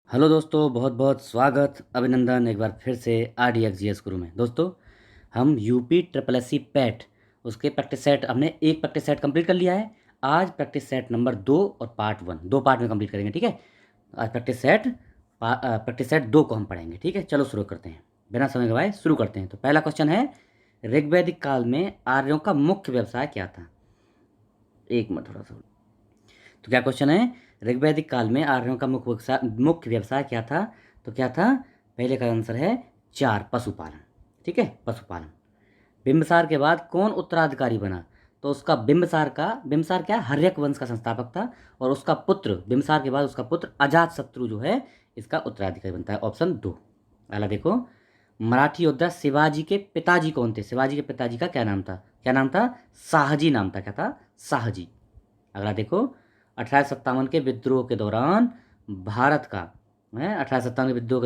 Hello दोस्तों, बहुत बहुत स्वागत, अभिनंदन एक बार फिर से RDXGS गुरु में। दोस्तों, हम UP triple S C PET उसके प्रैक्टिस सेट हमने एक प्रैक्टिस सेट कंप्लीट कर लिया है। आज प्रैक्टिस सेट नंबर 2 और पार्ट 1 दो पार्ट में कंप्लीट करेंगे। ठीक है, आज प्रैक्टिस सेट 2 को हम पढ़ेंगे। ठीक है, चलो शुरू करते हैं, बिना समय गवाए शुरू करते हैं। तो पहला क्वेश्चन है, ऋग्वैदिक काल में आर्यों का मुख्य व्यवसाय क्या था। एक मिनट, थोड़ा सा। तो क्या क्वेश्चन है, ऋग्वैदिक काल में आर्यों का मुख्य व्यवसाय क्या था। तो क्या था, पहले का आंसर है 4, पशुपालन। ठीक है, पशुपालन। बिंबिसार के बाद कौन उत्तराधिकारी बना। तो उसका बिंबिसार क्या, हर्यक वंश का संस्थापक था। और उसका पुत्र, बिंबिसार के बाद उसका पुत्र अजात शत्रु जो है इसका उत्तराधिकारी बनता है। ऑप्शन 2। अगला देखो, मराठी योद्धा शिवाजी के पिताजी कौन थे। शिवाजी के पिताजी का क्या नाम था, क्या नाम था, शाहजी नाम था। क्या था, शाहजी। अगला देखो, 1857 के विद्रोह के दौरान भारत का है 1857 के विद्रोह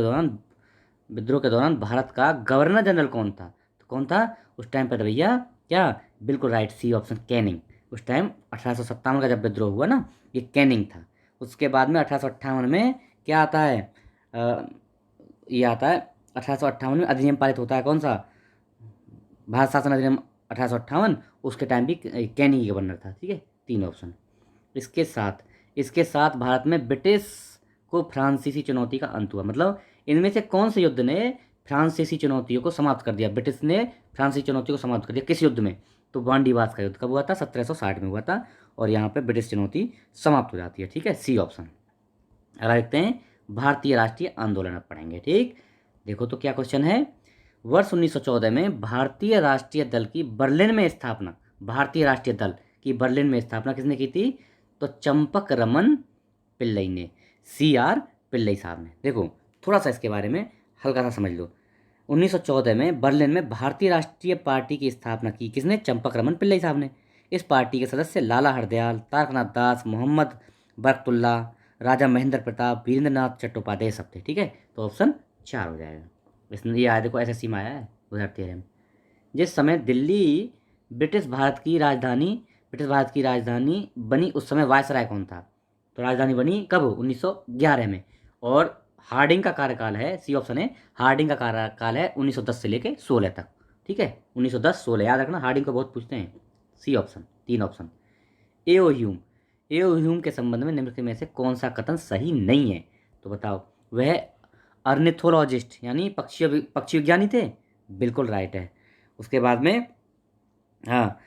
के दौरान भारत का गवर्नर जनरल कौन था। तो कौन था उस टाइम पर भैया, क्या, बिल्कुल राइट, सी ऑप्शन, कैनिंग। उस टाइम 1857 का जब विद्रोह हुआ ना, ये कैनिंग था। उसके बाद में 1858 में क्या आता है, अ, ये आता है 1858 में अधिनियम पारित होता है। कौन सा, भारत शासन अधिनियम 1858। उसके टाइम भी कैनिंग गवर्नर था। ठीक है, 3 ऑप्शन। इसके साथ इसके साथ भारत में ब्रिटिश को फ्रांसीसी चुनौती का अंत हुआ। मतलब इनमें से कौन से युद्ध ने फ्रांसीसी चुनौतियों को समाप्त कर दिया, ब्रिटिश ने फ्रांसीसी चुनौतियों को समाप्त कर दिया, किस युद्ध में। तो वांडीवास का युद्ध कब हुआ था, 1760 में हुआ था। और यहाँ पे ब्रिटिश चुनौती समाप्त हो जाती है। ठीक है, सी ऑप्शन। अगला देखते हैं, भारतीय राष्ट्रीय आंदोलन अब पढ़ेंगे। ठीक, देखो तो क्या क्वेश्चन है, वर्ष 1914 में भारतीय राष्ट्रीय दल की बर्लिन में स्थापना, भारतीय राष्ट्रीय दल की बर्लिन में स्थापना किसने की थी। तो चंपक रमन पिल्लई ने, CR पिल्लई साहब ने। देखो थोड़ा सा इसके बारे में हल्का सा समझ लो। 1914 में बर्लिन में भारतीय राष्ट्रीय पार्टी की स्थापना की किसने, चंपक रमन पिल्लई साहब ने। इस पार्टी के सदस्य लाला हरदयाल, तारकनाथ दास, मोहम्मद बरकतुल्ला, राजा महेंद्र प्रताप, वीरेंद्रनाथ चट्टोपाध्याय सब थे। ठीक है, तो ऑप्शन 4 हो जाएगा। इसने ये आया, देखो SSC में आया है 2013 में। जिस समय दिल्ली ब्रिटिश भारत की राजधानी ब्रिटिश भारत की राजधानी बनी, उस समय वायसराय कौन था। तो राजधानी बनी कब, 1911 में। और हार्डिंग का कार्यकाल है, सी ऑप्शन है, हार्डिंग का कार्यकाल है 1910 से लेके 16 तक। ठीक है, 1910-16 याद रखना, हार्डिंग को बहुत पूछते हैं। C option, 3 option. A O Hume A O Hume के संबंध में निम्नलिखित में से कौन सा कथन सही नहीं है। तो बताओ, वह अर्निथोलॉजिस्ट यानी पक्षी विज्ञानी थे, बिल्कुल राइट है। उसके बाद में, हाँ,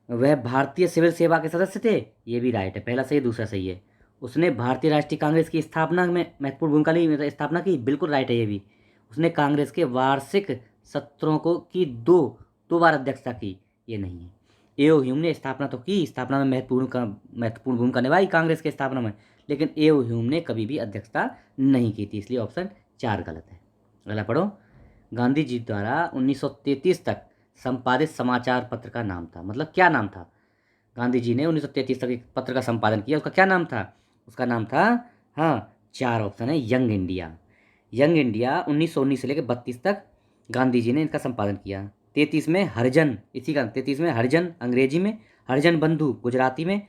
वह भारतीय सिविल सेवा के सदस्य थे, ये भी राइट है। पहला सही है, दूसरा सही है। उसने भारतीय राष्ट्रीय कांग्रेस की स्थापना में महत्वपूर्ण भूमिका ली, मतलब स्थापना की, बिल्कुल राइट है ये भी। उसने कांग्रेस के वार्षिक सत्रों को की दो बार अध्यक्षता की, ये नहीं है। एओ ह्यूम ने स्थापना तो की, स्थापना में महत्वपूर्ण भूमिका निभाई कांग्रेस के स्थापना में, लेकिन एओ ह्यूम ने कभी भी अध्यक्षता नहीं की थी, इसलिए ऑप्शन 4 गलत है। अगला पढ़ो, गांधी जी द्वारा 1933 तक संपादित समाचार पत्र का नाम था, मतलब क्या नाम था। गांधी जी ने 1933 तक एक पत्र का संपादन किया, उसका क्या नाम था। उसका नाम था, हाँ, 4 ऑप्शन है, यंग इंडिया। यंग इंडिया 1919 से लेकर 32 तक गांधी जी ने इनका संपादन किया। 33 में हरिजन, इसी का 33 में हरिजन अंग्रेजी में, हरिजन बंधु गुजराती में,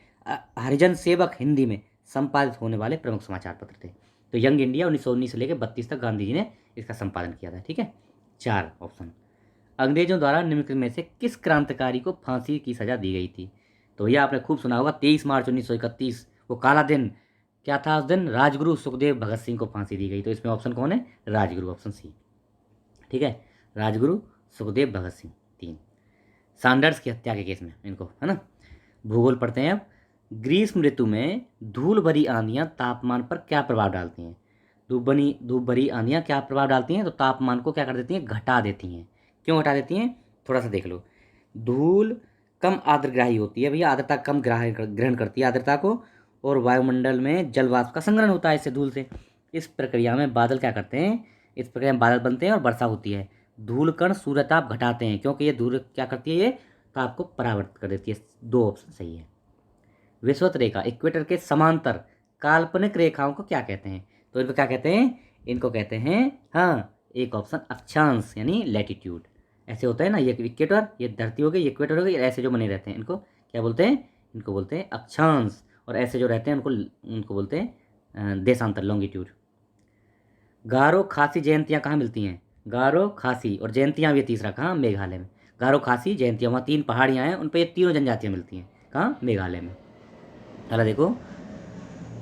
हरिजन सेवक हिंदी में संपादित होने वाले प्रमुख समाचार पत्र थे। तो यंग इंडिया 1919 से लेकर 32 तक गांधी जी ने इसका संपादन किया था। ठीक है, 4 ऑप्शन। अंग्रेजों द्वारा निम्नलिखित में से किस क्रांतिकारी को फांसी की सजा दी गई थी। तो यह आपने खूब सुना होगा, 23 मार्च 1931, वो काला दिन क्या था। उस दिन राजगुरु सुखदेव भगत सिंह को फांसी दी गई। तो इसमें ऑप्शन कौन है, राजगुरु, ऑप्शन सी। ठीक है, राजगुरु सुखदेव भगत सिंह, 3। सैंडर्स की हत्या के केस में इनको, है ना। भूगोल पढ़ते हैं अब। ग्रीष्म ऋतु में धूल भरी आंधियां तापमान पर क्या प्रभाव डालती हैं। धूप भरी आंधियां क्या प्रभाव डालती हैं, तो तापमान को क्या कर देती हैं, घटा देती हैं। क्यों घटा देती हैं, थोड़ा सा देख लो। धूल कम आर्द्रग्राही होती है भैया, आर्द्रता कम ग्रहण करती है आर्द्रता को। और वायुमंडल में जल वाष्प का संग्रहण होता है इससे, धूल से। इस प्रक्रिया में बादल क्या करते हैं, इस प्रक्रिया में बादल बनते हैं और वर्षा होती है। धूल कण सूर्यताप घटाते हैं, क्योंकि ये धूल क्या करती है, ये ताप को परावर्तित कर देती है। 2 ऑप्शन सही है। विषुवत रेखा, इक्वेटर के समांतर काल्पनिक रेखाओं को क्या कहते हैं। तो इनको क्या कहते हैं, इनको कहते हैं, हाँ, एक ऑप्शन अक्षांश यानी लैटिट्यूड। ऐसे होता है ना, ये इक्वेटर, ये धरती हो गई, ये इक्वेटर हो गई, ऐसे जो बने रहते हैं इनको क्या बोलते हैं, इनको बोलते हैं अक्षांश। और ऐसे जो रहते हैं उनको उनको बोलते हैं देशांतर, लॉन्गिट्यूड। गारो खासी जयंतियाँ कहाँ मिलती हैं? गारो खासी और जयंतियाँ भी है तीसरा, कहाँ? मेघालय में। गारो खासी जयंतियाँ, वहाँ 3 पहाड़ियाँ हैं, उन पे ये तीनों जनजातियाँ मिलती हैं, कहाँ? मेघालय में। अगला देखो,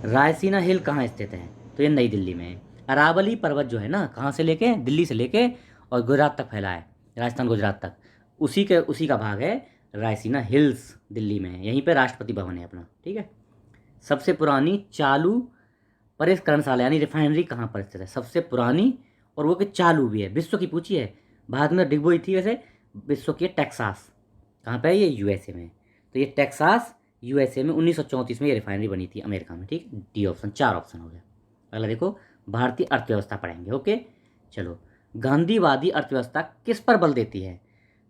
रायसीना हिल कहाँ स्थित है? तो ये नई दिल्ली में है। अरावली पर्वत जो है ना, कहाँ से लेके? दिल्ली से लेके और गुजरात तक फैला है, राजस्थान गुजरात तक। उसी का भाग है रायसीना हिल्स, दिल्ली में है। यहीं पे राष्ट्रपति भवन है अपना, ठीक है। सबसे पुरानी चालू परिष्करणशाला यानी रिफाइनरी कहाँ पर स्थित है? सबसे पुरानी, और वो कि चालू भी है, विश्व की पूछी है। भारत में डिग हुई थी वैसे, विश्व की टेक्सास। कहाँ पे है ये? यूएसए में। तो ये टेक्सास यूएसए में 1934 में ये रिफाइनरी बनी थी, अमेरिका में, ठीक। डी ऑप्शन, 4 ऑप्शन हो गया। अगला देखो, भारतीय अर्थव्यवस्था पढ़ेंगे, ओके। चलो, गांधीवादी अर्थव्यवस्था किस पर बल देती है?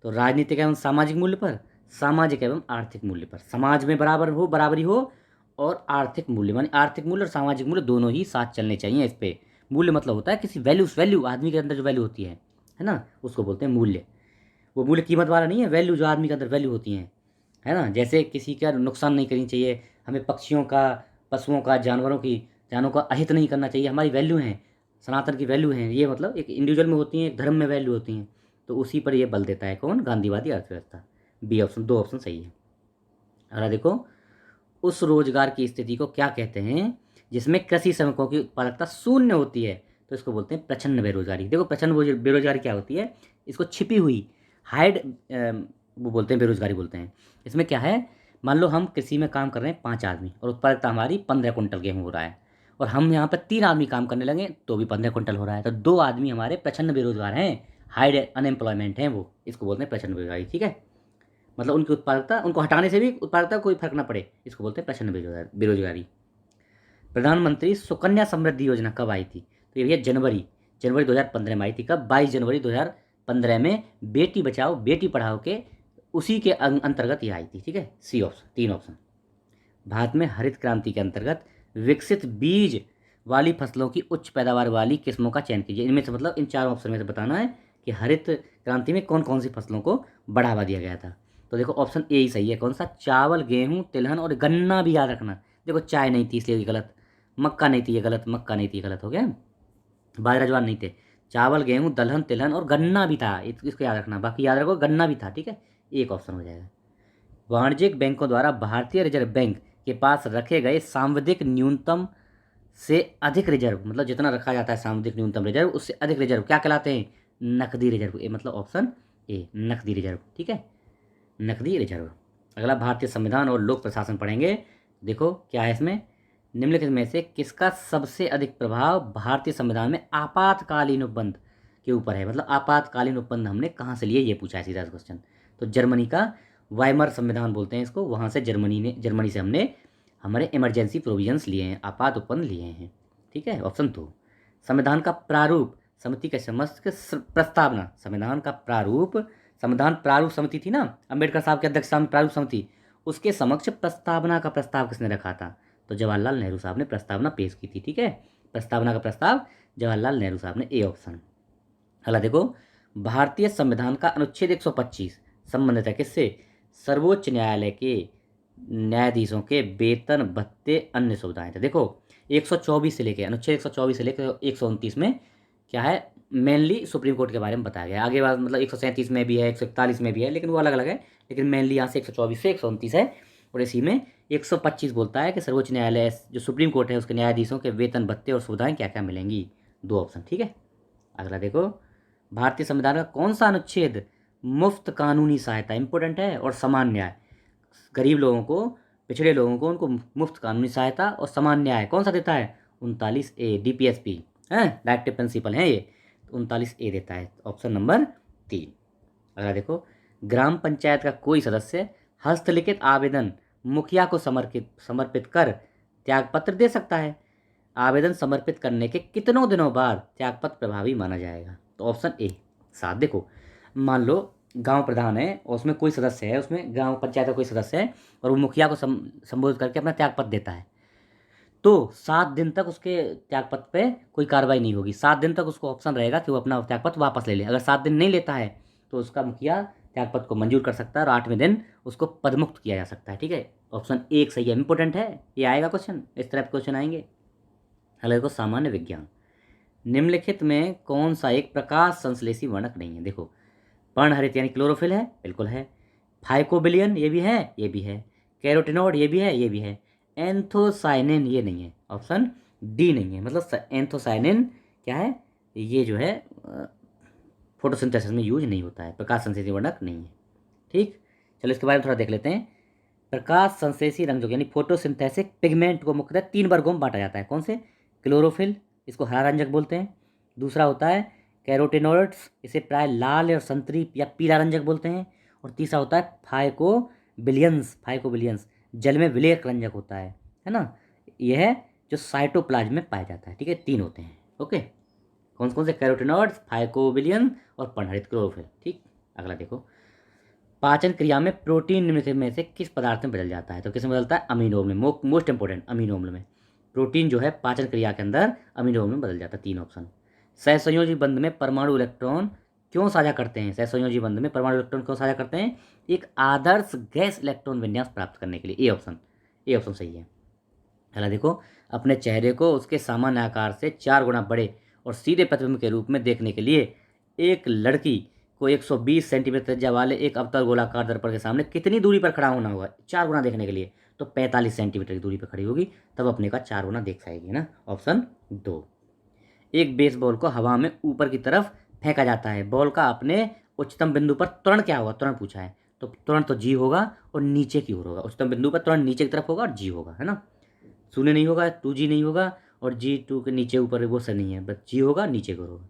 तो राजनीतिक एवं सामाजिक मूल्य पर, सामाजिक एवं आर्थिक मूल्य पर। समाज में बराबरी हो, और आर्थिक मूल्य, मानी आर्थिक मूल्य और सामाजिक मूल्य दोनों ही साथ चलने चाहिए इस पे। मूल्य मतलब होता है किसी वैल्यू आदमी के अंदर जो वैल्यू होती है ना, उसको बोलते हैं मूल्य। वो मूल्य कीमत वाला नहीं है, वैल्यू जो आदमी के अंदर वैल्यू होती है ना। जैसे किसी का नुकसान नहीं करनी चाहिए, हमें पक्षियों का, पशुओं का, जानवरों की जानों का अहित नहीं करना चाहिए, हमारी वैल्यू हैं, सनातन की वैल्यू हैं। ये मतलब एक इंडिविजुअल में होती हैं, एक धर्म में वैल्यू होती हैं। तो उसी पर ये बल देता है कौन? गांधीवादी अर्थव्यवस्था। बी ऑप्शन, 2 ऑप्शन सही है। अगला देखो, उस रोजगार की स्थिति को क्या कहते हैं जिसमें कृषि श्रमिकों की उत्पादकता शून्य होती है? तो इसको बोलते हैं प्रच्छन्न बेरोजगारी। देखो, प्रच्छन्न बेरोजगारी क्या होती है? इसको छिपी हुई, हाइड, वो बोलते हैं, बेरोजगारी बोलते हैं। इसमें क्या है? मान लो हम कृषि में काम कर रहे हैं 5 आदमी, और उत्पादकता हमारी 15 कुंटल गेहूँ हो रहा है, और हम यहाँ पर 3 आदमी काम करने लगे तो भी 15 कुंटल हो रहा है। तो 2 आदमी हमारे प्रच्छन्न बेरोजगार हैं, हाइड अनएम्प्लॉयमेंट हैं, वो इसको बोलते हैं प्रच्छन्न बेरोजगारी, ठीक है। मतलब उनकी उत्पादकता, उनको हटाने से भी उत्पादकता कोई फर्क ना पड़े, इसको बोलते हैं प्रच्छन्न बेरोजगारी। प्रधानमंत्री सुकन्या समृद्धि योजना कब आई थी? तो ये भैया जनवरी 2015 में आई थी। कब? 22 जनवरी 2015 में बेटी बचाओ बेटी पढ़ाओ के उसी के अंतर्गत ये आई थी, ठीक है। सी ऑप्शन, 3 ऑप्शन। भारत में हरित क्रांति के अंतर्गत विकसित बीज वाली फसलों की उच्च पैदावार वाली किस्मों का चयन कीजिए। इनमें से मतलब इन 4 ऑप्शन में से बताना है कि हरित क्रांति में कौन कौन सी फसलों को बढ़ावा दिया गया था। तो देखो, ऑप्शन ए ही सही है। कौन सा? चावल, गेहूं, तिलहन और गन्ना भी याद रखना। देखो, चाय नहीं थी इसलिए ये गलत, मक्का नहीं थी ये गलत, मक्का नहीं थी ये गलत हो गया, बाजरा ज्वार नहीं थे। चावल, गेहूं, दलहन, तिलहन और गन्ना भी था, इसको याद रखना। बाकी याद रखो, गन्ना भी था, ठीक है। एक ऑप्शन हो जाएगा। वाणिज्यिक बैंकों द्वारा भारतीय रिजर्व बैंक के पास रखे गए सांविधिक न्यूनतम से अधिक रिजर्व, मतलब जितना रखा जाता है सांविधिक न्यूनतम रिजर्व, उससे अधिक रिजर्व क्या कहलाते हैं? नकदी रिजर्व। ये मतलब ऑप्शन ए, नकदी रिजर्व, ठीक है, नकदी रिजर्व। अगला, भारतीय संविधान और लोक प्रशासन पढ़ेंगे। देखो क्या है इसमें, निम्नलिखित में से किसका सबसे अधिक प्रभाव भारतीय संविधान में आपातकालीन उपबंध के ऊपर है? मतलब आपातकालीन उपबंध हमने कहाँ से लिए, ये पूछा है सीधा क्वेश्चन। तो जर्मनी का वाइमर संविधान बोलते हैं इसको, वहाँ से जर्मनी से हमने हमारे इमरजेंसी प्रोविजंस लिए हैं, आपात उपबंध लिए हैं, ठीक है। ऑप्शन 2। संविधान का प्रारूप समिति के समस्त प्रस्तावना, संविधान प्रारूप समिति थी ना, अम्बेडकर साहब के अध्यक्षता में प्रारूप समिति, उसके समक्ष प्रस्तावना का प्रस्ताव किसने रखा था? तो जवाहरलाल नेहरू साहब ने प्रस्तावना पेश की थी, ठीक है। प्रस्तावना का प्रस्ताव जवाहरलाल नेहरू साहब ने, ए ऑप्शन। अगला देखो, भारतीय संविधान का अनुच्छेद 125 संबंधित है किससे? सर्वोच्च न्यायालय के न्यायाधीशों के वेतन, भत्ते, अन्य सुविधाएं। तो देखो, 124 से लेके, अनुच्छेद 124 से लेकर 129 में क्या है? मेनली सुप्रीम कोर्ट के बारे में बताया गया। आगे बात मतलब 137 में भी है, 141 में भी है, लेकिन वो अलग अलग है। लेकिन मेनली यहाँ से 124 से 129 है, और इसी में 125 बोलता है कि सर्वोच्च न्यायालय जो सुप्रीम कोर्ट है उसके न्यायाधीशों के वेतन, भत्ते और सुविधाएं क्या क्या मिलेंगी। 2 ऑप्शन, ठीक है। अगला देखो, भारतीय संविधान का कौन सा अनुच्छेद मुफ्त कानूनी सहायता, इंपॉर्टेंट है, और समान न्याय, गरीब लोगों को, पिछड़े लोगों को, उनको मुफ्त कानूनी सहायता और समान न्याय कौन सा देता है? 39A, DPSP है, डायरेक्टिव प्रिंसिपल है ये, 39A देता है, ऑप्शन नंबर 3। अगला देखो, ग्राम पंचायत का कोई सदस्य हस्तलिखित आवेदन मुखिया को समर्पित कर त्यागपत्र दे सकता है। आवेदन समर्पित करने के कितनों दिनों बाद त्यागपत्र प्रभावी माना जाएगा? तो ऑप्शन ए 7। देखो, मान लो गांव प्रधान है और उसमें कोई सदस्य है, उसमें ग्राम पंचायत का कोई सदस्य है, और वो मुखिया को संबोधित करके अपना त्यागपत्र देता है, तो 7 दिन तक उसके त्यागपत्र पे कोई कार्रवाई नहीं होगी। 7 दिन तक उसको ऑप्शन रहेगा कि वो अपना त्यागपत्र वापस ले ले। अगर 7 दिन नहीं लेता है तो उसका मुखिया त्यागपत्र को मंजूर कर सकता है, और 8वें दिन उसको पदमुक्त किया जा सकता है, ठीक है। ऑप्शन 1 सही है, इंपॉर्टेंट है, ये आएगा क्वेश्चन, इस तरह के क्वेश्चन आएंगे। अगले को सामान्य विज्ञान, निम्नलिखित में कौन सा एक प्रकाश संश्लेषी वर्णक नहीं है? देखो, पर्णहरित यानी क्लोरोफिल है, बिल्कुल है। फाइकोबिलियन ये भी है, ये भी है। कैरोटिनॉइड ये भी है, ये भी है। एंथोसाइनिन ये नहीं है, ऑप्शन डी नहीं है। मतलब एंथोसाइनिन क्या है? ये जो है फोटोसिंथेसिस में यूज नहीं होता है, प्रकाश संश्लेषी वर्णक नहीं है। ठीक, चलो इसके बारे में थोड़ा देख लेते हैं। प्रकाश संश्लेषी रंजक यानी फोटोसिंथेसिस पिगमेंट को मुख्यतः 3 वर्गों में बांटा जाता है। कौन से? क्लोरोफिल, इसको हरा रंजक बोलते हैं। दूसरा होता है कैरोटिनॉइड्स, इसे प्राय लाल और संतरी या पीला रंजक बोलते हैं। और तीसरा होता है फाइकोबिलियंस, फाइकोबिलियंस जल में विलेयक रंजक होता है ना। यह है जो साइटोप्लाज्म में पाया जाता है। ठीक है, 3 होते हैं। ओके, कौन कौन से? कैरोटिनॉइड्स, फाइकोबिलियन और पर्णहरित क्लोरोफिल। ठीक, अगला देखो, पाचन क्रिया में प्रोटीन निम्नलिखित में से किस पदार्थ में बदल जाता है? तो किस में बदलता है? अमीनो अम्ल में। मोस्ट इंपोर्टेंट, अमीनो अम्ल में। प्रोटीन जो है पाचन क्रिया के अंदर अमीनो अम्ल में बदल जाता है। 3 ऑप्शन। सहसंयोजी बंध में परमाणु इलेक्ट्रॉन क्यों साझा करते हैं? सहसंयोजी बंध में परमाणु इलेक्ट्रॉन क्यों साझा करते हैं? एक आदर्श गैस इलेक्ट्रॉन विन्यास प्राप्त करने के लिए। ए ऑप्शन, ए ऑप्शन सही है। अगला देखो, अपने चेहरे को उसके सामान्य आकार से 4 गुना बड़े और सीधे प्रतिबिंब के रूप में देखने के लिए एक लड़की को 120 सेंटीमीटर त्रिज्या वाले एक अवतल गोलाकार दर्पण के सामने कितनी दूरी पर खड़ा होना होगा 4 गुना देखने के लिए? तो 45 सेंटीमीटर की दूरी पर खड़ी होगी, तब अपने का 4 गुना देख पाएगी ना। ऑप्शन 2। एक बेसबॉल को हवा में ऊपर की तरफ फेंका जाता है, बॉल का अपने उच्चतम बिंदु पर त्वरण क्या होगा? त्वरण पूछा है, तो त्वरण तो जी होगा और नीचे की ओर होगा। उच्चतम बिंदु पर त्वरण नीचे की तरफ होगा और जी होगा, है ना। 0 नहीं होगा, 2G नहीं होगा, और G2 के नीचे ऊपर वो सर नहीं है, बस जी होगा, नीचे की ओर होगा।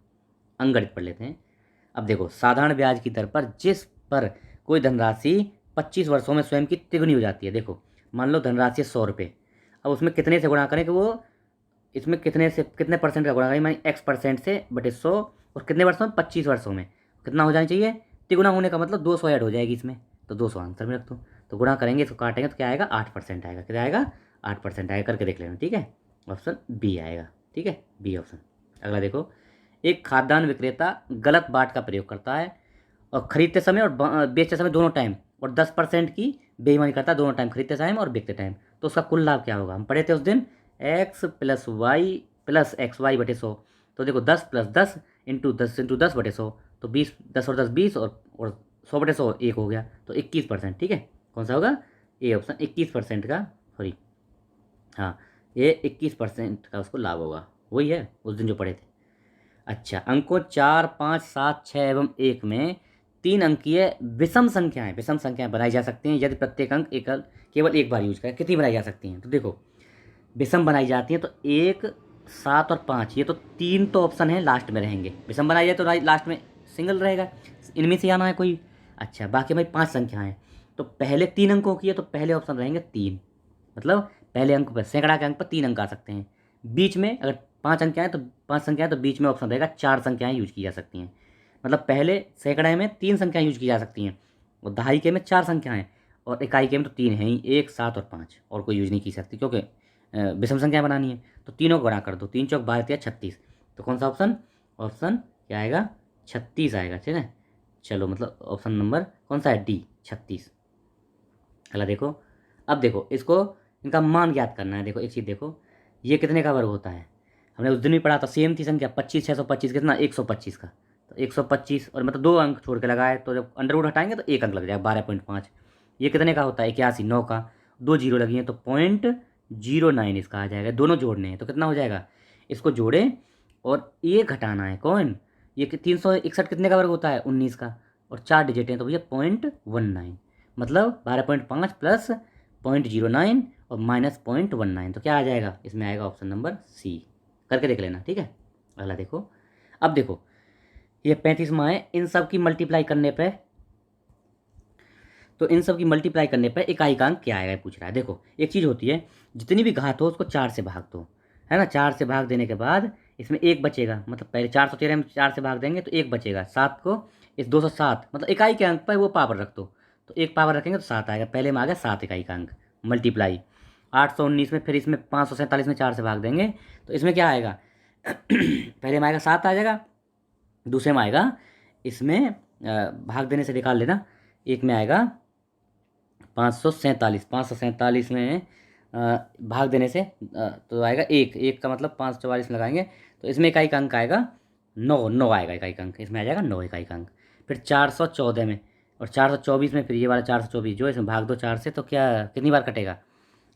अंगगणित पढ़ लेते हैं। अब देखो, साधारण ब्याज की दर पर जिस पर कोई धनराशि 25 वर्षों में स्वयं की तिगुनी हो जाती है। देखो, मान लो धनराशि है 100 रुपये, अब उसमें कितने से गुणा करें कि वो इसमें कितने से कितने परसेंट का गुणा करें? मानी X% से बटे 100, और कितने वर्षों में? 25 वर्षों में कितना हो जाना चाहिए? तिगुना होने का मतलब 200 ऐड हो जाएगी इसमें, तो 200 आंसर में रख दो। तो गुणा करेंगे, इसको काटेंगे तो क्या आएगा? 8% आएगा। क्या आएगा? 8% आएगा। करके देख लेना, ठीक है। ऑप्शन बी आएगा, ठीक है, बी ऑप्शन। अगला देखो, एक खाद्यान्न विक्रेता गलत बाट का प्रयोग करता है और खरीदते समय और बेचते समय दोनों टाइम, और 10% की बेईमानी करता है दोनों टाइम, खरीदते टाइम और बेचते टाइम। तो उसका कुल लाभ क्या होगा? हम पढ़े थे उस दिन, X plus Y plus X Y बटे 100। तो देखो 10 प्लस 10 इंटू 10 बटे 100, तो 20, 10 और 10 20, और 100 बटे 100 1 हो गया, तो 21%। ठीक है, कौन सा होगा? ए ऑप्शन, 21% का, सॉरी हाँ, ये 21% का उसको लाभ होगा। वही है उस दिन जो पढ़े थे। अच्छा, अंकों 4, 5, 7, 6 एवं 1 में 3 अंकीय विषम संख्याएं बनाई जा सकती हैं यदि प्रत्येक अंक केवल एक बार यूज करें। कितनी बनाई जा सकती हैं? तो देखो, विषम बनाई जाती हैं तो 1, 7 और 5, ये तो 3 तो ऑप्शन है लास्ट में रहेंगे। विषम बनाई जाए तो लास्ट में सिंगल रहेगा, इनमें से आना है कोई। अच्छा, बाकी भाई 5 संख्याएं, तो पहले 3 अंकों की है तो पहले ऑप्शन रहेंगे 3, मतलब पहले अंक पर, सैकड़ा के अंक पर 3 अंक आ सकते हैं। बीच में अगर 5 अंक आए तो 5 संख्याएं, तो बीच में ऑप्शन रहेगा 4 संख्याएं यूज की जा सकती हैं। मतलब पहले सैकड़े में 3 संख्याएं यूज की जा सकती हैं, और दहाई के में 4 संख्याएं, और इकाई के में तो 3 है ही, 1, 7 और 5, और कोई यूज नहीं की सकती, क्योंकि विषम संख्या बनानी है। तो तीनों को गुणा कर दो, 3 चौक 12 36, तो कौन सा ऑप्शन? ऑप्शन क्या आएगा? 36 आएगा, ठीक है। चलो, मतलब ऑप्शन नंबर कौन सा है? डी, 36। अगला देखो, अब देखो इसको, इनका मान ज्ञात करना है। देखो एक चीज़ देखो, ये कितने का वर्ग होता है? हमने उस दिन भी पढ़ा था, सेम थी संख्या, 25, 625 कितना? 125 का। तो 125, और मतलब 2 अंक छोड़ के लगाए, तो जब अंडर रूट हटाएंगे तो 1 अंक लग जाएगा, 12.5। ये कितने का होता है? 81, 9 का, 2 जीरो लगी हैं तो 0.09 इसका आ जाएगा। दोनों जोड़ने हैं तो कितना हो जाएगा? इसको जोड़े और 1 घटाना है, कौन? ये 361 कितने का वर्ग होता है? 19 का, और 4 डिजिट हैं तो भैया 0.19, मतलब 12.5 प्लस 0.09 और माइनस 0.19, तो क्या आ जाएगा? इसमें आएगा ऑप्शन नंबर सी। करके देख लेना, ठीक है। अगला देखो, अब देखो ये 35 माँ है, इन सब की मल्टीप्लाई करने पे, तो इन सब की मल्टीप्लाई करने पर इकाई का अंक क्या आएगा पूछ रहा है। देखो एक चीज़ होती है, जितनी भी घात हो उसको 4 से भाग दो, है ना। 4 से भाग देने के बाद इसमें 1 बचेगा, मतलब पहले 413 में 4 से भाग देंगे तो 1 बचेगा। 7 को इस 207, मतलब इकाई के अंक पर वो पावर रख दो, तो 1 पावर रखेंगे तो 7 आएगा। पहले में आ गया 7 इकाई का अंक, मल्टीप्लाई 819 में, फिर इसमें 547 में 4 से भाग देंगे तो इसमें क्या आएगा? पहले में आएगा 7 आ जाएगा, दूसरे में आएगा इसमें भाग देने से निकाल लेना, एक में आएगा 547 में भाग देने से तो आएगा 1 का मतलब 544 लगाएंगे तो इसमें इकाई अंक आएगा 9, 9 आएगा इकाई अंक, इसमें आ जाएगा 9 इकाई अंक। फिर 414 में और 424 में, फिर ये वाला 424 जो इसमें भाग दो 4 से, तो क्या कितनी बार कटेगा,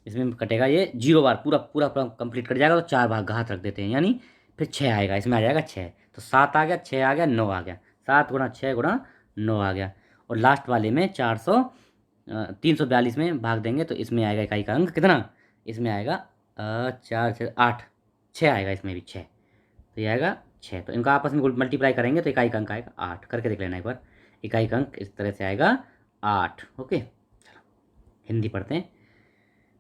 इसमें कटेगा ये 0 बार, पूरा पूरा पूरा कंप्लीट कट जाएगा। तो 4 भाग घात रख देते हैं, यानी फिर 6 आएगा, इसमें आ जाएगा 6। तो 7 आ गया, 6 आ गया, 9 आ गया, 7 गुणा 6 गुणा 9 आ गया। और लास्ट वाले में 342 में भाग देंगे तो इसमें आएगा इकाई का अंक कितना, इसमें आएगा 4 6 8, 6 आएगा, इसमें भी 6, तो ये आएगा 6। तो इनका आपस में मल्टीप्लाई करेंगे तो इकाई का अंक आएगा 8, करके देख लेना एक बार। इकाई का अंक इस तरह से आएगा 8। ओके, हिंदी पढ़ते हैं।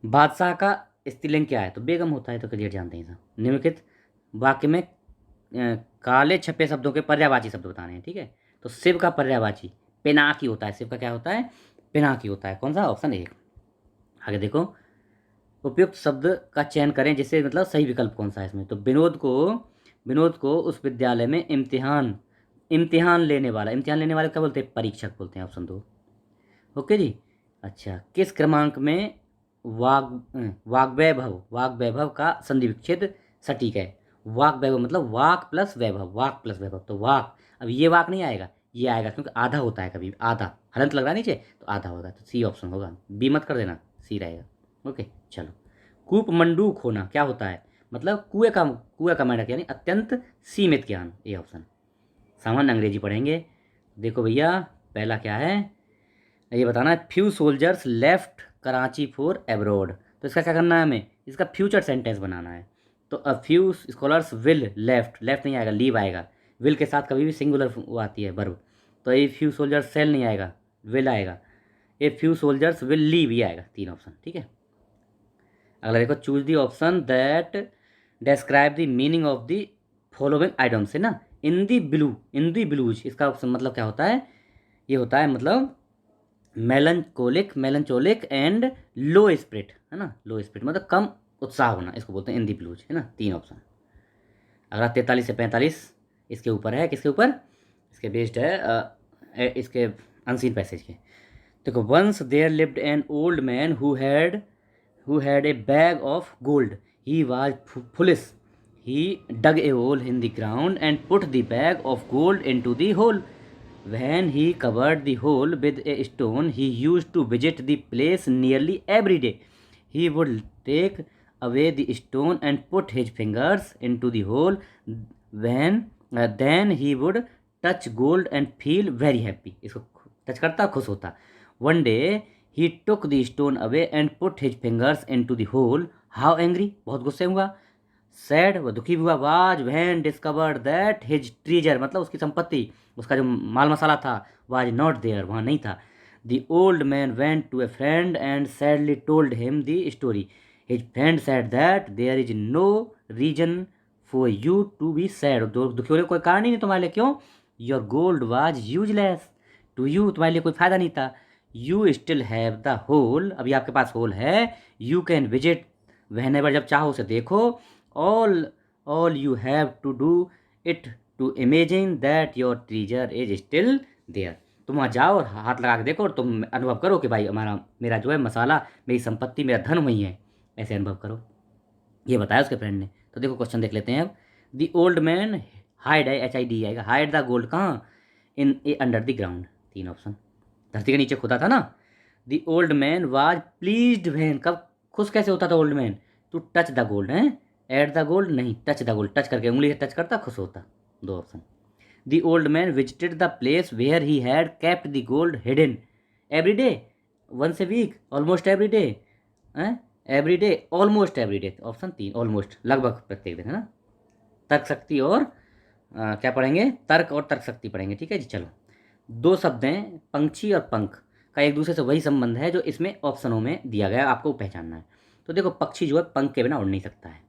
बादशाह का स्त्रीलिंग क्या है, तो बेगम होता है, तो क्लियर जानते हैं सब। निम्नलिखित वाक्य में काले छपे शब्दों के पर्यायवाची शब्द बताने हैं, ठीक है। तो शिव का पर्यायवाची पिनाकी होता है, शिव का क्या होता है, पिनाकी होता है। कौन सा, ऑप्शन ए। आगे देखो, उपयुक्त शब्द का चयन करें जिससे मतलब सही विकल्प कौन सा है इसमें। तो विनोद को उस विद्यालय में इम्तिहान लेने वाला क्या बोलते हैं, परीक्षक बोलते हैं, ऑप्शन 2। ओके जी। अच्छा, किस क्रमांक में वाग्वैभव का संधि विच्छेद सटीक है। वाग्वैभव मतलब वाक प्लस वैभव, तो वाक, अब ये वाक नहीं आएगा, ये आएगा क्योंकि आधा होता है, कभी आधा हलंत लग रहा है नीचे तो आधा होगा, तो सी ऑप्शन होगा, बी मत कर देना, सी रहेगा। ओके चलो। कूप मंडूक होना क्या होता है, मतलब कुएं का मेंढक, यानी अत्यंत सीमित ज्ञान, ये ऑप्शन। सामान्य अंग्रेजी पढ़ेंगे। देखो भैया, पहला क्या है, ये बताना है, few soldiers left Karachi for abroad. तो इसका क्या करना है हमें, इसका फ्यूचर सेंटेंस बनाना है। तो a few scholars will left नहीं आएगा, लीव आएगा। विल के साथ कभी भी सिंगुलर वो आती है वर्ब, तो ए फ्यू सोल्जर्स सेल नहीं आएगा, विल आएगा। A few soldiers will leave, ये आएगा, 3 ऑप्शन, ठीक है। अगला देखो, choose the option that describe the meaning of the following item से ना, इन दी ब्लूज, इसका ऑप्शन मतलब क्या होता है, ये होता है मतलब मेलनचोलिक एंड लो स्पिरिट, है ना, लो स्पिरिट मतलब कम उत्साह होना, इसको बोलते हैं इन दी ब्लूज, है ना, 3 ऑप्शन। अगला 43 से 45 इसके ऊपर है, किसके ऊपर, इसके बेस्ड है इसके अनसीन पैसेज के। देखो, once there lived an old man who had a bag of gold. He was foolish. He dug a hole in the ground and put the bag of gold into the hole. When he covered the hole with a stone, he used to visit the place nearly every day. He would take away the stone and put his fingers into the hole. Then he would touch gold and feel very happy. इसको touch करता खुश होता। One day he took the stone away and put his fingers into the hole. How angry, बहुत गुस्से हुआ। Sad, वह दुखी हुआ। Was when discovered that his treasure, मतलब उसकी संपत्ति, उसका जो माल मसाला था, was not there, वहाँ नहीं था। The old man went to a friend and sadly told him the story. His friend said that there is no reason for you to be sad. दुखी होने का कोई कारण ही नहीं तुम्हारे लिए, क्यों? Your gold was useless to you, तुम्हारे लिए कोई फायदा नहीं था। You still have the hole, अभी आपके पास होल है। यू कैन विजिट व्हेनेवर, जब चाहो उसे देखो। All you have to do it to imagine that your treasure is still there. तुम वहाँ जाओ और हाथ लगा के देखो और तुम अनुभव करो कि भाई मेरा जो है मसाला, मेरी संपत्ति, मेरा धन वही है, ऐसे अनुभव करो। ये बताया उसके फ्रेंड ने। तो देखो क्वेश्चन देख लेते हैं अब। द ओल्ड मैन हाइड है, HID आएगा, हाइड द गोल्ड कहाँ, in a under the ground, 3 option. धरती के नीचे खुदा था ना। The old man was pleased when, कब खुश कैसे होता था old man, to touch the gold, है एट द गोल्ड नहीं, टच द गोल्ड, टच करके उंगली से टच करता खुश होता, 2 option. The old man visited the place where he had kept the gold hidden every day, once a week, almost every day, every day, almost every day, option 3, almost, लगभग प्रत्येक दिन, है ना। तर्क शक्ति और क्या पढ़ेंगे, तर्क और तर्क शक्ति पढ़ेंगे, ठीक है जी। चलो, 2 शब्द हैं, पंछी और पंख का एक दूसरे से वही संबंध है जो इसमें ऑप्शनों में दिया गया है, आपको पहचानना है। तो देखो, पक्षी जो है पंख के बिना उड़ नहीं सकता है,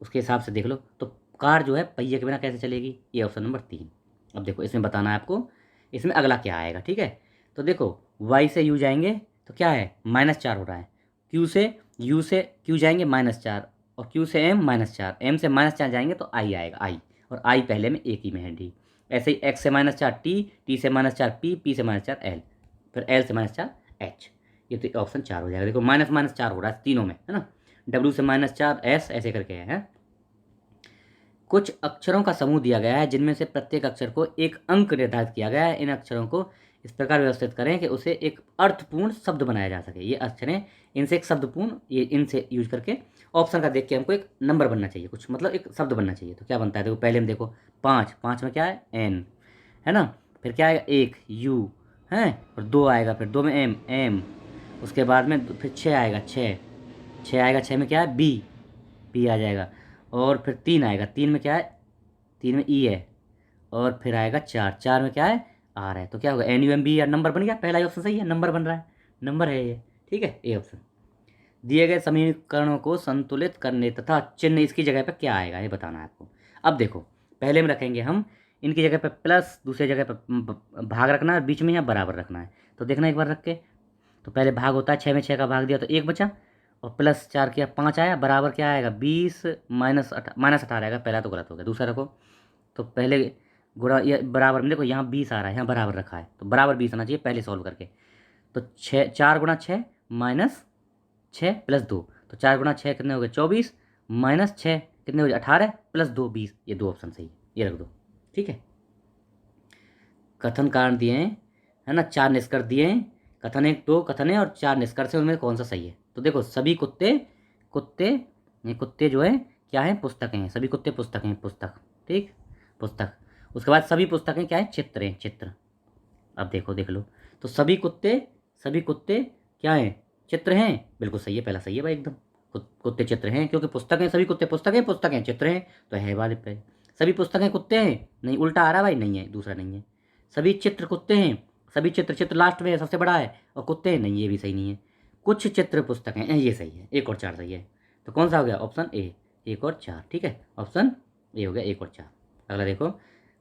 उसके हिसाब से देख लो। तो कार जो है पहिए के बिना कैसे चलेगी, ये ऑप्शन नंबर 3। अब देखो, इसमें बताना है आपको, इसमें अगला क्या आएगा, ठीक है। तो देखो, वाई से यू जाएंगे तो क्या है, -4 हो रहा है। क्यू से क्यू जाएंगे -4, और क्यू से एम -4, एम से -4 जाएंगे तो आई आएगा, आई, और आई पहले में एक ही में है, डी। ऐसे ही एक्स से -4 टी, टी से -4 पी, पी से -4 एल, फिर एल से -4 एच। ये तो ऑप्शन 4 हो जाएगा। देखो, -4 हो रहा है तीनों में, है ना। डब्ल्यू से -4 एस, ऐसे करके है। कुछ अक्षरों का समूह दिया गया है जिनमें से प्रत्येक अक्षर को एक अंक निर्धारित किया गया है। इन अक्षरों को इस प्रकार व्यवस्थित करें कि उसे एक अर्थपूर्ण शब्द बनाया जा सके। ये अक्षरें, इनसे एक शब्दपूर्ण, ये इनसे यूज करके ऑप्शन का देख के हमको एक नंबर बनना चाहिए, कुछ मतलब एक शब्द बनना चाहिए। तो क्या बनता है, देखो पहले में देखो 5, 5 में क्या है, एन है ना। फिर क्या आएगा, 1 यू है, और 2 आएगा, फिर 2 में एम, एम। उसके बाद में फिर 6 आएगा, 6, 6 आएगा, 6 में क्या है, बी, बी आ जाएगा। और फिर 3 आएगा, 3 में क्या है, 3 में ई है। और फिर आएगा 4, 4 में क्या है, आर है। तो क्या होगा, N U M B R, number बन गया। पहला ही ऑप्शन सही है, नंबर बन रहा है, नंबर है ये, ठीक है, ए ऑप्शन। दिए गए समीकरणों को संतुलित करने तथा चिन्ह इसकी जगह पर क्या आएगा, ये बताना है आपको। अब देखो, पहले में रखेंगे हम, इनकी जगह पर प्लस, दूसरी जगह पर भाग रखना है, बीच में यहाँ बराबर रखना है। तो देखना एक बार रख के, तो पहले भाग होता है, 6 में 6 का भाग दिया तो 1 बचा, और प्लस 4 किया 5 आया, बराबर क्या आएगा, 20 माइनस 18 आएगा। पहला तो गलत हो गया, दूसरा रखो। तो पहले गुणा, ये बराबर में देखो यहाँ 20 आ रहा है, यहाँ बराबर रखा है, तो बराबर 20 आना चाहिए पहले सॉल्व करके। तो 6, 4 गुणा 6 माइनस 6 प्लस 2, तो 4 गुणा 6 कितने हो गए, 24, माइनस 6 कितने हो गए, 18, प्लस 2 20। ये 2 ऑप्शन सही है, ये रख दो, ठीक है। कथन कारण दिए हैं, है ना, 4 निष्कर्ष दिए हैं। कथन 1, 2 कथन है और 4 निष्कर्ष है, उनमें कौन सा सही है। तो देखो, सभी कुत्ते, कुत्ते, ये कुत्ते जो है क्या है, पुस्तकें हैं। सभी कुत्ते पुस्तकें हैं, पुस्तक, ठीक, पुस्तक। उसके बाद सभी पुस्तकें क्या है, चित्र हैं, चित्र। अब देखो, देख लो, तो सभी कुत्ते, सभी कुत्ते क्या हैं, चित्र हैं। बिल्कुल सही है, पहला सही है भाई एकदम। कुत्ते चित्र हैं, क्योंकि पुस्तक हैं, सभी कुत्ते पुस्तक हैं, पुस्तक हैं चित्र हैं, तो है वाले पे। सभी पुस्तकें कुत्ते हैं, नहीं उल्टा आ रहा भाई, नहीं है, दूसरा नहीं है। सभी चित्र कुत्ते हैं, सभी चित्र, चित्र लास्ट में है, सबसे बड़ा है, और कुत्ते हैं, नहीं, ये भी सही नहीं है। कुछ चित्र पुस्तक हैं, ये सही है, 1 और 4 सही है। तो कौन सा हो गया, ऑप्शन ए, 1 और 4, ठीक है, ऑप्शन ए हो गया, 1 और 4। अगला देखो,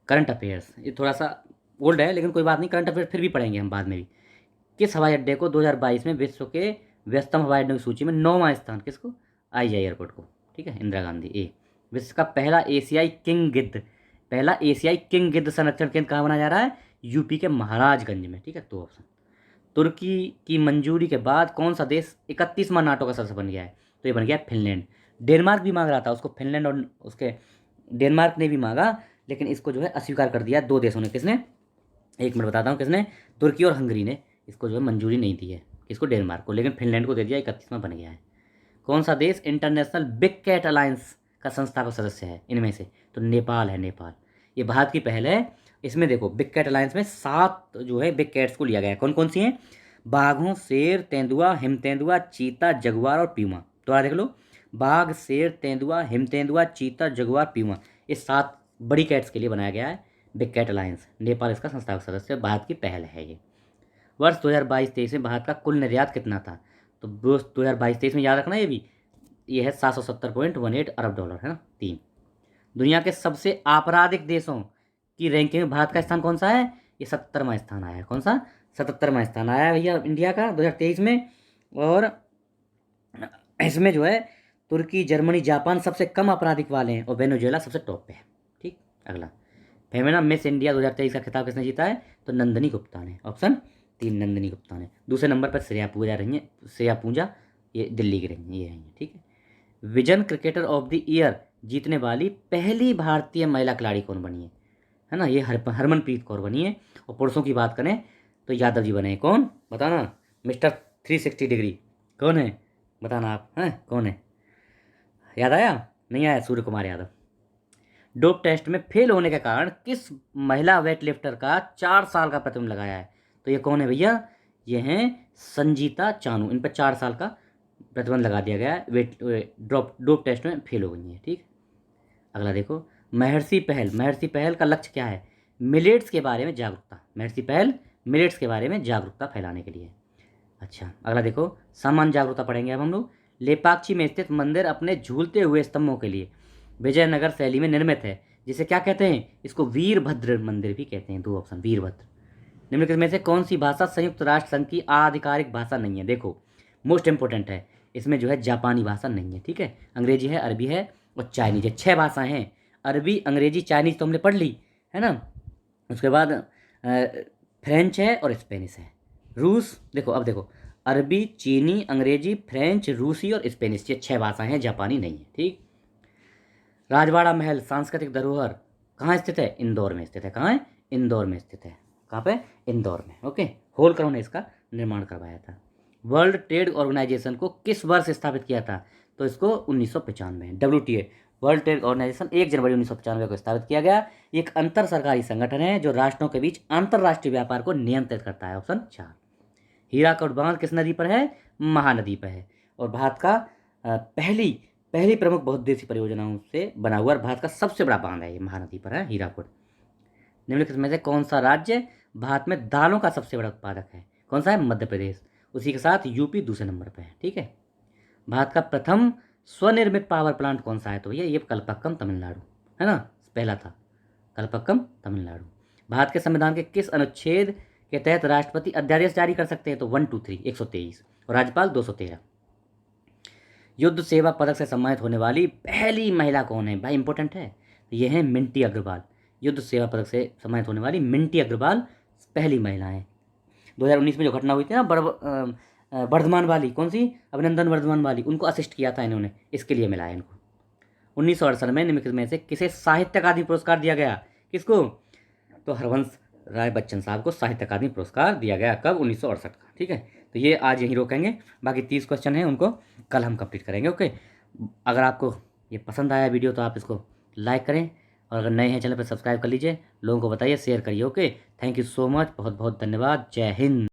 करंट अफेयर्स, ये थोड़ा सा ओल्ड है लेकिन कोई बात नहीं, करंट अफेयर फिर भी पढ़ेंगे हम बाद में भी। किस हवाई अड्डे को 2022 में विश्व के व्यस्तम हवाई अड्डों की सूची में 9वां स्थान, किसको, आईजीआई एयरपोर्ट को, ठीक है, इंदिरा गांधी। ए, विश्व का पहला एशियाई किंग गिद्ध, पहला एशियाई किंग गिद्ध संरक्षण केंद्र कहाँ बनाया जा रहा है, यूपी के महाराजगंज में, ठीक है, 2 ऑप्शन। तुर्की की मंजूरी के बाद कौन सा देश 31वां नाटो का सदस्य बन गया है, तो ये बन गया फिनलैंड। डेनमार्क भी मांग रहा था उसको, फिनलैंड और उसके डेनमार्क ने भी मांगा, लेकिन इसको जो है अस्वीकार कर दिया 2 देशों ने। किसने, 1 मिनट बताता हूँ किसने, तुर्की और हंगरी ने इसको जो है मंजूरी नहीं दी है, किसको, डेनमार्क को, लेकिन फिनलैंड को दे दिया, 31वां बन गया है। कौन सा देश इंटरनेशनल बिग कैट अलायंस का संस्थापक सदस्य है इनमें से, तो नेपाल है, नेपाल। ये भारत की पहल है। इसमें देखो, बिग कैट अलायंस में 7 जो है बिग कैट्स को लिया गया है। कौन कौन सी हैं, बाघों, शेर, तेंदुआ, हिम तेंदुआ, चीता, जगुआर और प्यूमा। दोबारा देख लो, बाघ, शेर, तेंदुआ, हिम तेंदुआ, चीता, जगुआर, प्यूमा, ये 7 बड़ी कैट्स के लिए बनाया गया है बिग कैट अलायंस। नेपाल इसका संस्थापक सदस्य, भारत की पहल है ये। वर्ष 2022-23 में भारत का कुल निर्यात कितना था, तो 2022-23 में याद रखना ये है 770.18 अरब डॉलर, है ना, 3। दुनिया के सबसे आपराधिक देशों की रैंकिंग में भारत का स्थान कौन सा है, ये 70वां स्थान आया है। कौन सा, 77वां स्थान आया है भैया इंडिया का 2023 में। और इसमें जो है तुर्की, जर्मनी, जापान सबसे कम आपराधिक वाले हैं, और वेनेजुएला सबसे टॉप पे है, ठीक। अगला, फेमिना मिस इंडिया 2023 का खिताब किसने जीता है, तो नंदिनी गुप्ता ने, ऑप्शन 3 नंदिनी गुप्ता ने। दूसरे नंबर पर श्रेया पूजा रही हैं, श्रेया पूजा, ये दिल्ली की रही हैं, ये हैं, ठीक है। Vision cricketer of the year जीतने वाली पहली भारतीय महिला खिलाड़ी कौन बनी है ना, ये हरमनप्रीत कौर बनी है। और पुरुषों की बात करें तो यादव जी बने हैं। कौन, बताना, मिस्टर 360 डिग्री कौन है, बताना आप, हैं कौन है, याद आया, नहीं आया, सूर्य कुमार यादव। डोप टेस्ट में फेल होने के कारण किस महिला वेट लिफ्टर का 4 साल का प्रतिबंध लगाया है, तो ये कौन है भैया, ये हैं संजीता चानू। इन पर 4 साल का प्रतिबंध लगा दिया गया है, डोप टेस्ट में फेल हो गई है, ठीक। अगला देखो, महर्षि पहल का लक्ष्य क्या है, मिलेट्स के बारे में जागरूकता। महर्षि पहल मिलेट्स के बारे में जागरूकता फैलाने के लिए। अच्छा, अगला देखो, सामान्य जागरूकता पढ़ेंगे अब हम लोग। लेपाक्षी में स्थित मंदिर अपने झूलते हुए स्तंभों के लिए विजयनगर शैली में निर्मित है, जिसे क्या कहते हैं, इसको वीरभद्र मंदिर भी कहते हैं। 2 ऑप्शन, वीरभद्र। निम्नलिखित में से कौन सी भाषा संयुक्त राष्ट्र संघ की आधिकारिक भाषा नहीं है, देखो मोस्ट इंपोर्टेंट है, इसमें जो है जापानी भाषा नहीं है, ठीक है। अंग्रेजी है, अरबी है और चाइनीज है, 6 भाषाएं हैं। अरबी, अंग्रेजी, चाइनीज तो हमने पढ़ ली, है ना। उसके बाद फ्रेंच है और स्पेनिश है। रूस, देखो अब देखो, अरबी, चीनी, अंग्रेजी, फ्रेंच, रूसी और स्पेनिश, ये 6 भाषाएं हैं, जापानी नहीं है, ठीक। राजवाड़ा महल सांस्कृतिक धरोहर कहाँ स्थित है? इंदौर में स्थित है। कहाँ है? इंदौर में स्थित है। कहाँ पे? इंदौर में। ओके, होलकर ने इसका निर्माण करवाया था। वर्ल्ड ट्रेड ऑर्गेनाइजेशन को किस वर्ष स्थापित किया था? तो इसको 1995। WTA वर्ल्ड ट्रेड ऑर्गेनाइजेशन 1 जनवरी 1995 को स्थापित किया गया। एक अंतर सरकारी संगठन है जो राष्ट्रों के बीच अंतर्राष्ट्रीय व्यापार को नियंत्रित करता है। ऑप्शन 4। हीराकुड बांध किस नदी पर है? महानदी पर है। और भारत का पहली पहली प्रमुख बहुउद्देशीय परियोजनाओं से बना हुआ और भारत का सबसे बड़ा बांध है ये, महानदी पर है हीराकुड। निम्नलिखित में से कौन सा राज्य भारत में दालों का सबसे बड़ा उत्पादक है? कौन सा है? मध्य प्रदेश। उसी के साथ यूपी दूसरे नंबर पर है। ठीक है। भारत का प्रथम स्वनिर्मित पावर प्लांट कौन सा है? तो भैया ये कलपक्कम तमिलनाडु है ना, पहला था कलपक्कम तमिलनाडु। भारत के संविधान के किस अनुच्छेद के तहत राष्ट्रपति अध्यादेश जारी कर सकते हैं? तो 123 123 और राज्यपाल 213। युद्ध सेवा पदक से सम्मानित होने वाली पहली महिला कौन है? भाई इंपॉर्टेंट है, ये है मिंटी अग्रवाल। युद्ध सेवा पदक से सम्मानित होने वाली मिंटी अग्रवाल पहली महिला है। 2019 में जो घटना हुई थी ना वर्धमान वाली, कौन सी? अभिनंदन वर्धमान वाली, उनको असिस्ट किया था इन्होंने, इसके लिए मिला है इनको। 1968 में निम्नलिखित में से किसे साहित्य अकादमी पुरस्कार दिया गया? किसको? तो हरवंश राय बच्चन साहब को साहित्य अकादमी पुरस्कार दिया गया। कब? 1968 का। ठीक है, तो ये आज यहीं रोकेंगे, बाकी 30 क्वेश्चन हैं उनको कल हम कंप्लीट करेंगे। ओके, अगर आपको ये पसंद आया वीडियो तो आप इसको लाइक करें, और अगर नए हैं चैनल पर सब्सक्राइब कर लीजिए, लोगों को बताइए, शेयर करिए। Okay, thank you so much, बहुत बहुत धन्यवाद। जय हिंद।